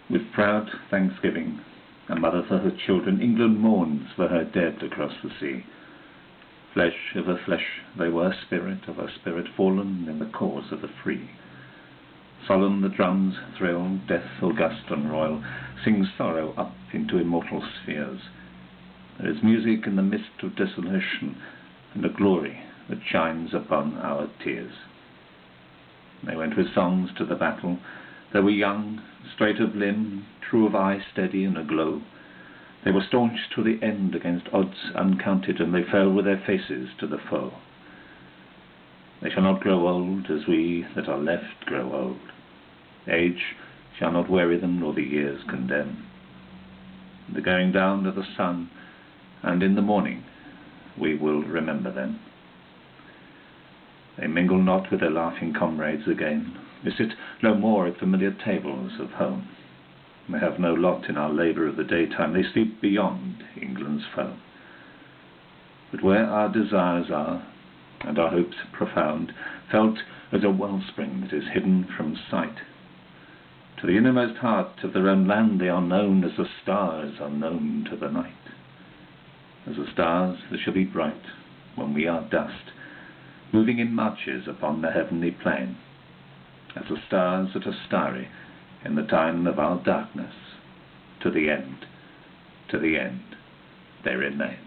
With proud thanksgiving, a mother for her children, England mourns for her dead across the sea. Flesh of her flesh they were, spirit of her spirit, fallen in the cause of the free. Solemn the drums thrill, death august and royal sings sorrow up into immortal spheres. There is music in the mist of desolation, and a glory that shines upon our tears. They went with songs to the battle. They were young, straight of limb, true of eye, steady and aglow. They were staunch to the end against odds uncounted, and they fell with their faces to the foe. They shall not grow old as we that are left grow old. Age shall not weary them, nor the years condemn. In the going down of the sun, and in the morning, we will remember them. They mingle not with their laughing comrades again, they sit no more at familiar tables of home. They have no lot in our labour of the daytime, they sleep beyond England's foam. But where our desires are, and our hopes profound, felt as a wellspring that is hidden from sight, to the innermost heart of their own land they are known as the stars are known to the night. As the stars that shall be bright when we are dust, moving in marches upon the heavenly plain, as the stars that are starry in the time of our darkness, to the end they remain.